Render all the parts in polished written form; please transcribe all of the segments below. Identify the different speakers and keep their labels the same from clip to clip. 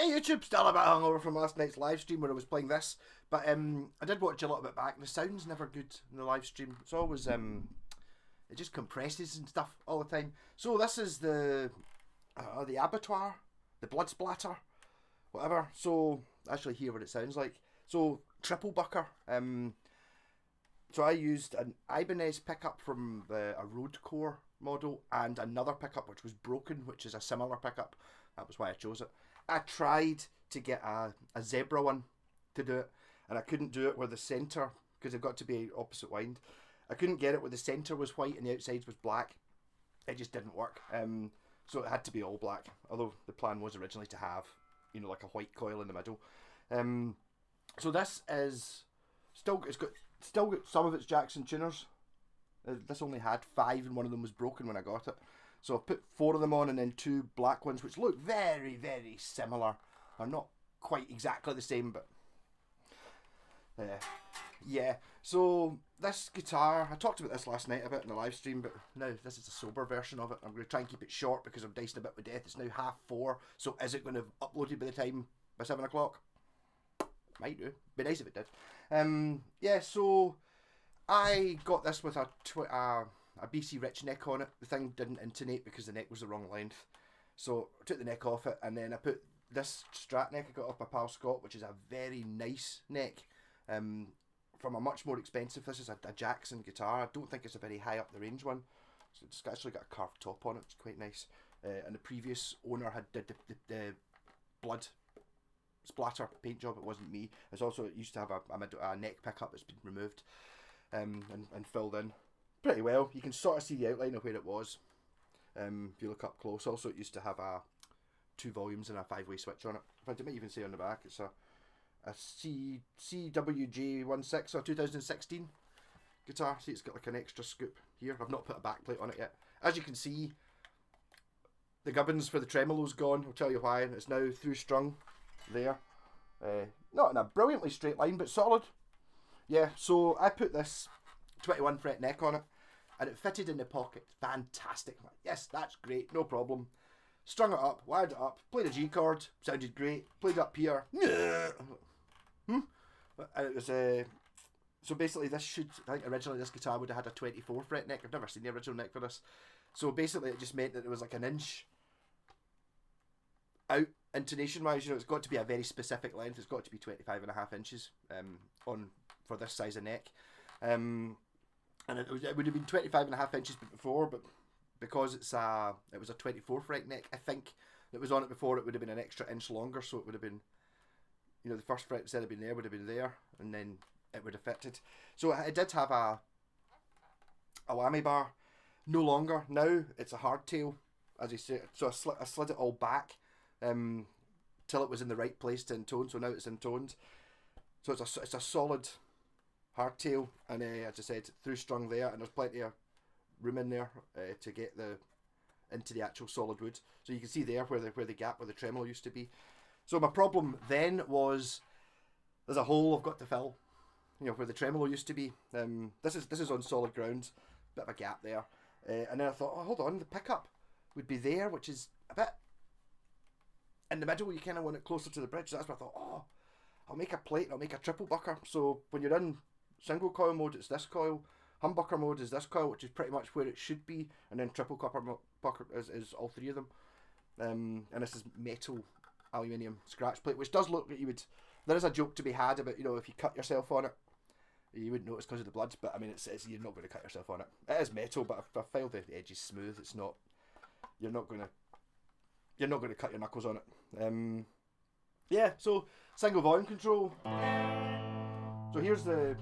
Speaker 1: Hey YouTube, still a bit hungover from last night's live stream where I was playing this, but I did watch a little bit back and the sound's never good in the live stream. It's always, it just compresses and stuff all the time. So this is the abattoir, the blood splatter, whatever. So, actually hear what it sounds like. So, triplebucker. So I used an Ibanez pickup from a road core model and another pickup which was broken, which is a similar pickup. That was why I chose it. I tried to get a zebra one to do it, and I couldn't do it where the centre, because they've got to be opposite wind. I couldn't get it where the centre was white and the outside was black. It just didn't work. So it had to be all black, although the plan was originally to have, you know, like a white coil in the middle. So this is still got some of its jacks and tuners. This only had 5 and one of them was broken when I got it. So I've put 4 of them on and then 2 black ones, which look very, very similar. They're not quite exactly the same, but yeah. So this guitar, I talked about this last night a bit in the live stream, but now this is a sober version of it. I'm going to try and keep it short because I'm dicing a bit with death. It's now 4:30, so is it going to have uploaded by the time, by 7 o'clock? Might do. Be nice if it did. Yeah, so I got this with a BC Rich neck on it. The thing didn't intonate because the neck was the wrong length. So I took the neck off it and then I put this Strat neck I got off my pal Scott, which is a very nice neck. From a much more expensive, this is a Jackson guitar. I don't think it's a very high up the range one. So it's actually got a curved top on it, it's quite nice. And the previous owner did the blood splatter paint job. It wasn't me. It's also, it used to have a neck pickup that's been removed and filled in pretty well. You can sort of see the outline of where it was if you look up close. Also, it used to have 2 volumes and a 5-way switch on it. In fact, it might even say on the back it's a CWJ16 or 2016 guitar. See, it's got like an extra scoop here. I've not put a backplate on it yet. As you can see, the gubbins for the tremolo's gone. I'll tell you why. It's now through strung there. Not in a brilliantly straight line, but solid. Yeah, so I put this 21 fret neck on it and it fitted in the pocket. Fantastic. Yes, that's great, no problem. Strung it up, wired it up, played a G chord, sounded great. Played up here. And it was so basically this should, I think originally this guitar would have had a 24 fret neck. I've never seen the original neck for this. So basically it just meant that it was like an inch out intonation wise. You know, it's got to be a very specific length. It's got to be 25.5 inches for this size of neck. And it would have been 25.5 inches before, but because it was a 24 fret neck, I think that was on it before, it would have been an extra inch longer, so it would have been, you know, the first fret instead of being there would have been there, and then it would have fitted. So it did have a whammy bar. No longer. Now it's a hardtail, as you say. So I slid it all back till it was in the right place to intone. So now it's intoned. So it's a solid hardtail, and as I said, through strung there, and there's plenty of room in there to get into the actual solid wood. So you can see there where the gap where the tremolo used to be. So my problem then was there's a hole I've got to fill, you know, where the tremolo used to be. This is on solid ground, bit of a gap there, and then I thought, oh, hold on, the pickup would be there, which is a bit in the middle. You kind of want it closer to the bridge. So that's why I thought, oh, I'll make a plate, I'll make a triplebucker. So when you're in single coil mode, it's this coil. Humbucker mode is this coil, which is pretty much where it should be, and then triplebucker is all 3 of them. And this is metal aluminium scratch plate, which does look like you would. There is a joke to be had about, you know, if you cut yourself on it, you wouldn't notice because of the blood. But I mean, it's you're not going to cut yourself on it. It is metal, but if I filed the edges smooth, it's not. You're not going to cut your knuckles on it. Yeah. So single volume control. So here's the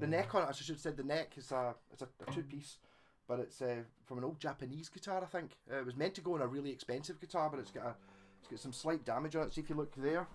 Speaker 1: neck on it. I should have said the neck is it's a 2-piece, but it's from an old Japanese guitar, I think. It was meant to go on a really expensive guitar, but it's got some slight damage on it. See if you look there,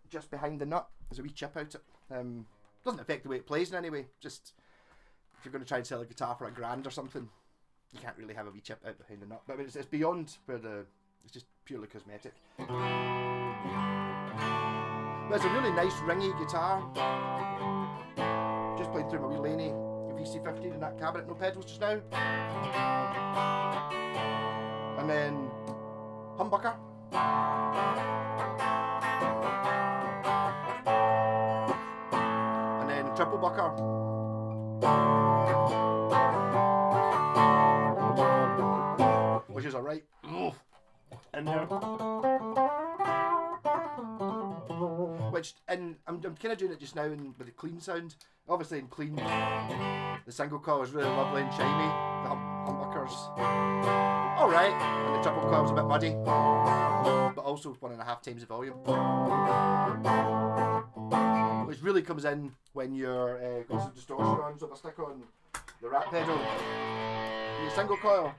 Speaker 1: just behind the nut, there's a wee chip out it. Doesn't affect the way it plays in any way. Just if you're going to try and sell a guitar for $1,000 or something, you can't really have a wee chip out behind the nut. But I mean, it's beyond where it's just purely cosmetic. But it's a really nice ringy guitar. Just played through my wee Laney VC15 in that cabinet, no pedals just now. And then humbucker. And then triplebucker. Which is a right in there. Which, and I'm kind of doing it just now with the clean sound. Obviously in clean, the single coil is really lovely and shiny. The humbuckers, alright, and the triple coil's a bit muddy, but also 1.5 times the volume. Which really comes in when you're got some distortion on, so if I stick on the rat pedal, the single coil,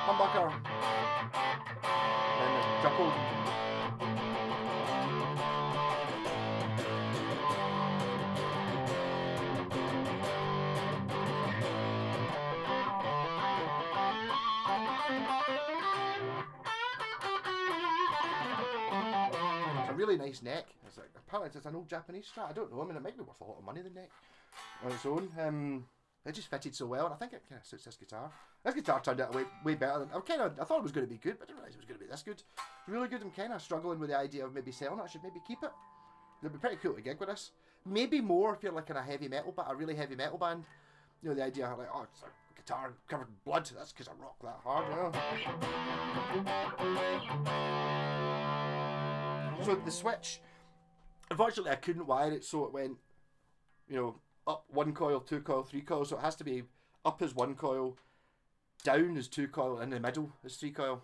Speaker 1: humbucker, and the triple. Really nice neck. It's like, apparently it's an old Japanese Strat. I don't know. I mean, it might be worth a lot of money, the neck on its own. It just fitted so well, and I think it kind of suits this guitar. This guitar turned out way better than I thought it was going to be good, but I didn't realise it was going to be this good. It's really good. I'm kind of struggling with the idea of maybe selling it. I should maybe keep it. It'd be pretty cool to gig with this. Maybe more if you're like in a heavy metal, but a really heavy metal band. You know, the idea of like, oh, it's a guitar covered in blood. That's because I rock that hard, you know. So the switch, unfortunately I couldn't wire it so it went, you know, up 1 coil, 2 coil, 3 coil, so it has to be up as 1 coil, down as 2 coil, in the middle as 3 coil.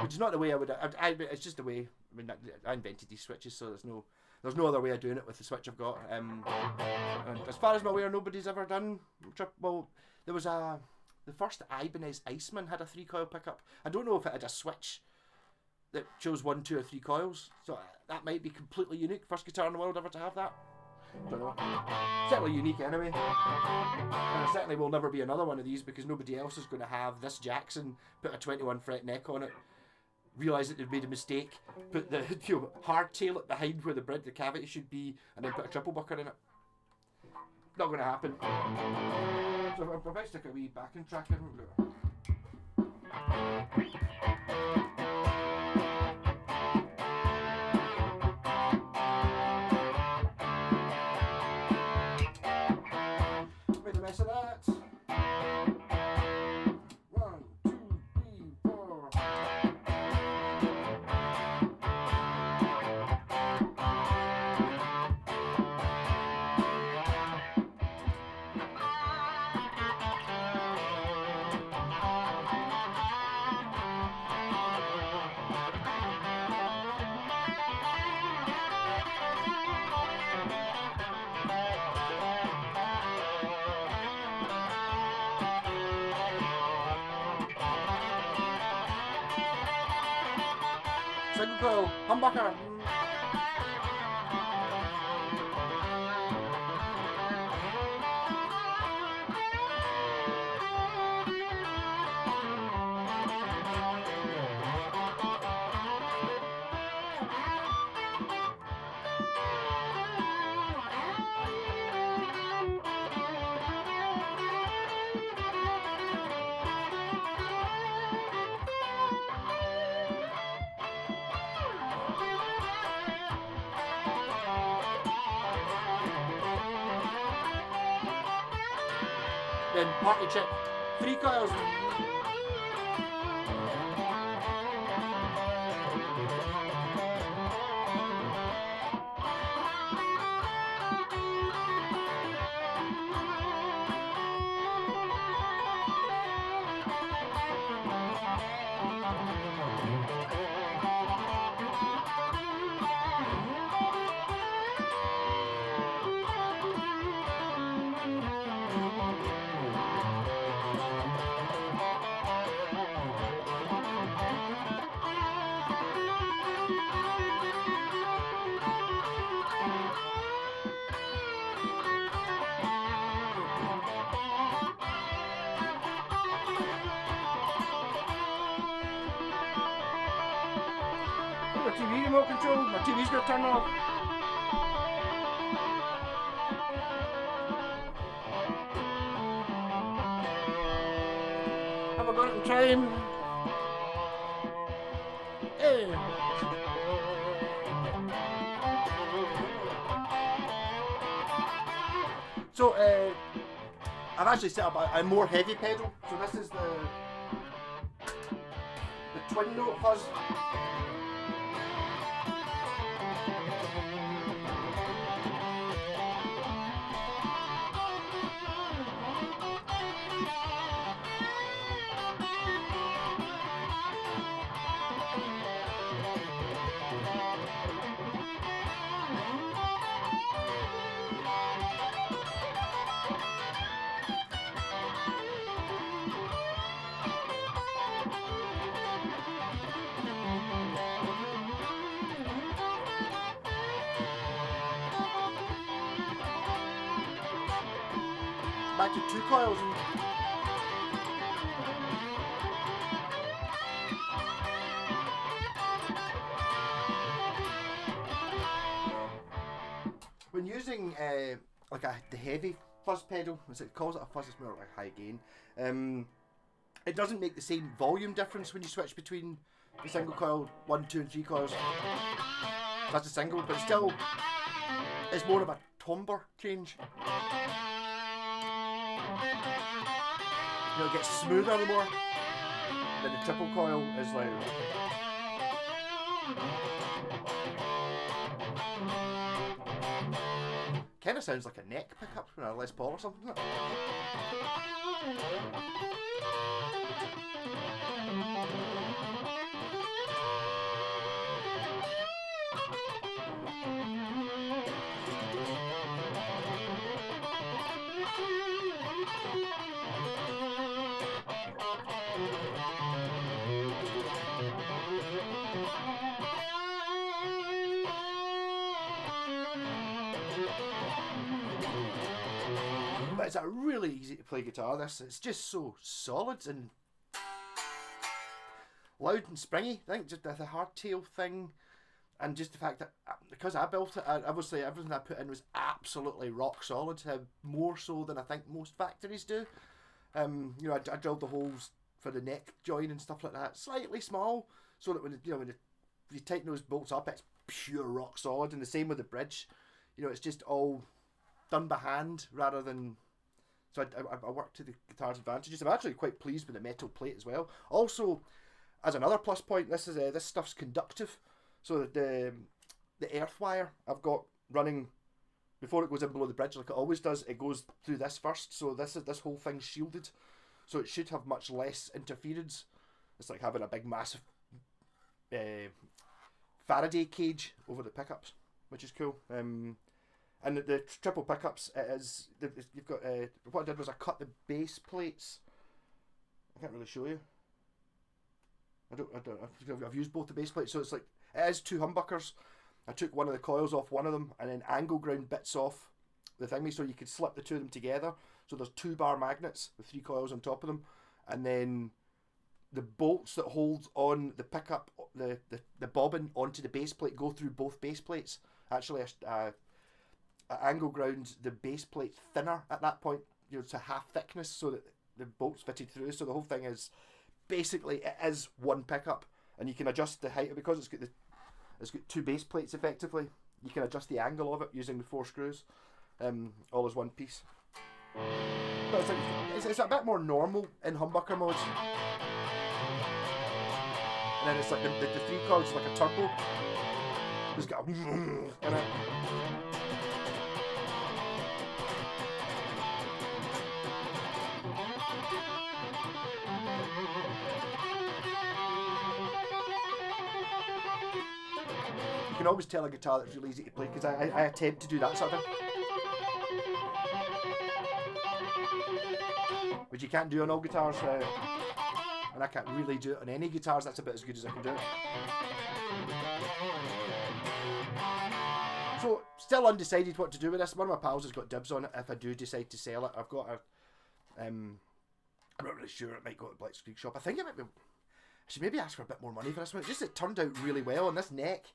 Speaker 1: Which is not the way I would, it's just the way, I mean, I invented these switches, so there's no other way of doing it with the switch I've got. And as far as I'm aware, nobody's ever done, well, there was the first Ibanez Iceman had a 3 coil pickup. I don't know if it had a switch that chose 1, 2 or 3 coils, so that might be completely unique. First guitar in the world ever to have that. Don't know. Certainly unique anyway. And there certainly will never be another one of these because nobody else is going to have this Jackson, put a 21 fret neck on it, realise that they've made a mistake, put the hardtail it behind where the cavity should be, and then put a triplebucker in it. Not going to happen. So if I stick a wee backing track in. Made a mess of that. 1, 2, 3, 4. Single coil, humbucker. Then party trick, 3 coils. The TV remote control, my TV's gonna turn off. Have I got it in time? Hey. So, I've actually set up a more heavy pedal. So this is the twin note fuzz. Back to 2 coils. When using like the heavy fuzz pedal, as it calls it a fuzz, it's more like a high gain. It doesn't make the same volume difference when you switch between the single coil 1, 2, and 3 coils. That's a single, but still, it's more of a timbre change. You know, it gets smoother the more. Then the triple coil is like. Kind of sounds like a neck pickup from a Les Paul or something, doesn't it? But it's a really easy to play guitar, this. It's just so solid and loud and springy. I think just the hardtail thing, and just the fact that because I built it, obviously everything I put in was absolutely rock solid, more so than I think most factories do. You know, I drilled the holes for the neck join and stuff like that, slightly small, so that when you tighten those bolts up, it's pure rock solid. And the same with the bridge. You know, it's just all done by hand rather than. So I work to the guitar's advantages. I'm actually quite pleased with the metal plate as well. Also, as another plus point, this stuff's conductive. So the earth wire I've got running before it goes in below the bridge, like it always does, it goes through this first. So this whole thing's shielded, so it should have much less interference. It's like having a big massive Faraday cage over the pickups, which is cool. And the triple pickups, you've got what I did was I cut the base plates. I can't really show you. I've used both the base plates, so it's like it is 2 humbuckers. I took one of the coils off one of them and then angle ground bits off the thingy, so you could slip the 2 of them together. So there's 2 bar magnets with 3 coils on top of them, and then the bolts that hold on the pickup, the bobbin onto the base plate go through both base plates. Actually, I angle ground the base plate thinner at that point, you know, to half thickness, so that the bolts fitted through. So the whole thing is basically, it is one pickup, and you can adjust the height because it's got 2 base plates effectively. You can adjust the angle of it using the 4 screws, all as one piece. But it's a bit more normal in humbucker mode. And then it's like the 3 coils is like a turbo. It's got a in it. You can always tell a guitar that's really easy to play, because I attempt to do that sort of thing, which you can't do on all guitars, and I can't really do it on any guitars. That's about as good as I can do it. So, still undecided what to do with this. One of my pals has got dibs on it if I do decide to sell it. I've got I'm not really sure, it might go to the Blitzkrieg shop. I think I should maybe ask for a bit more money for this one. It turned out really well, and this neck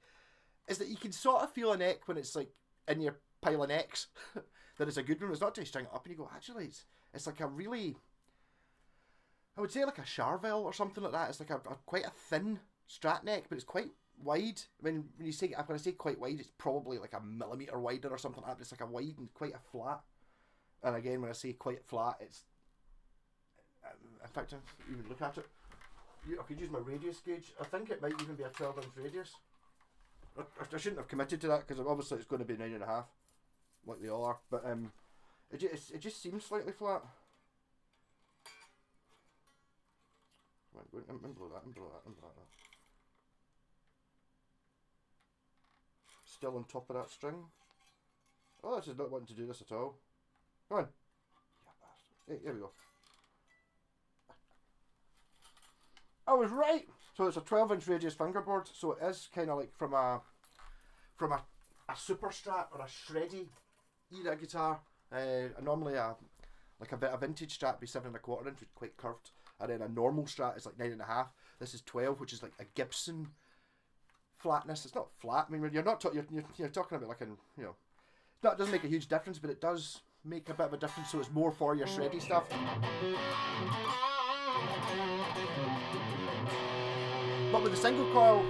Speaker 1: is that you can sort of feel a neck when it's like in your pile of necks that it's a good one. It's not till you string it up and you go, actually, it's like a really, I would say like a Charvel or something like that. It's like a quite a thin strat neck, but it's quite wide. I mean, when I say quite wide, it's probably like a millimetre wider or something like that, but it's like a wide and quite a flat. And again, when I say quite flat, it's... in fact, I even look at it. I could use my radius gauge. I think it might even be a 12-inch radius. I shouldn't have committed to that, because obviously it's going to be 9.5, like they all are. But it just seems slightly flat. Right, below that. Still on top of that string. Oh, this is not wanting to do this at all. Come on. Hey, here we go. I was right. So it's a 12-inch radius fingerboard. So it is kind of like from a super strat or a shreddy era guitar. Normally a vintage strat be 7.25 inch, which is quite curved, and then a normal strat is like 9.5. This is 12, which is like a Gibson flatness. It's not flat. I mean, you're talking about like it doesn't make a huge difference, but it does make a bit of a difference. So it's more for your shreddy stuff. But with the single coil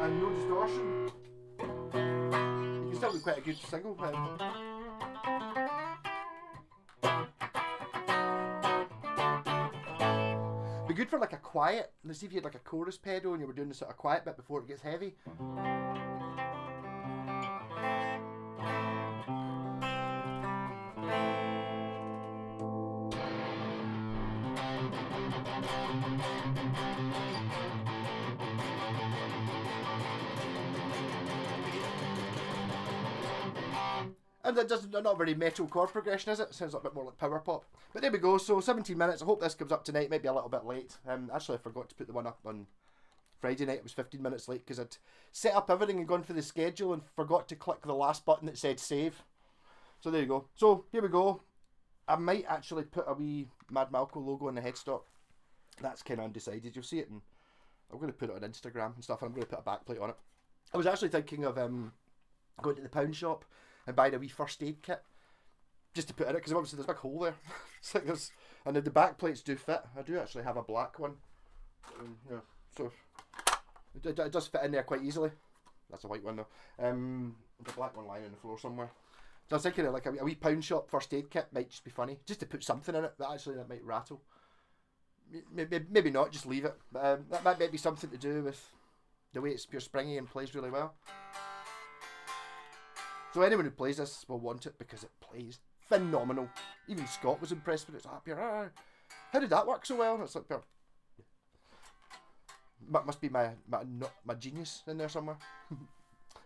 Speaker 1: and no distortion, you can still do quite a good single. Be good for like a quiet. Let's see if you had like a chorus pedal and you were doing the sort of quiet bit before it gets heavy. And they're not very metal chord progression, is it? It sounds like a bit more like power pop. But there we go. So 17 minutes. I hope this comes up tonight. Maybe a little bit late. Actually, I forgot to put the one up on Friday night. It was 15 minutes late because I'd set up everything and gone for the schedule and forgot to click the last button that said save. So there you go. So here we go. I might actually put a wee Mad Malco logo on the headstock. That's kind of undecided. You'll see it, and I'm going to put it on Instagram and stuff. And I'm going to put a backplate on it. I was actually thinking of going to the pound shop and buying a wee first aid kit just to put in it, because obviously there's a big hole there. It's like there's, and the back plates do fit. I do actually have a black one, so it does fit in there quite easily. That's a white one though. The black one lying on the floor somewhere. So I was thinking of like a wee pound shop first aid kit might just be funny, just to put something in it that might rattle. Maybe not, just leave it. That might be something to do with the way it's pure springy and plays really well. So anyone who plays this will want it because it plays phenomenal. Even Scott was impressed with it. How did that work so well? And it's like, must be my genius in there somewhere.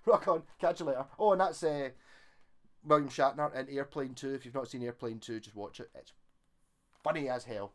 Speaker 1: Rock on, catch you later. Oh, and that's William Shatner in Airplane 2. If you've not seen Airplane 2, just watch it. It's funny as hell.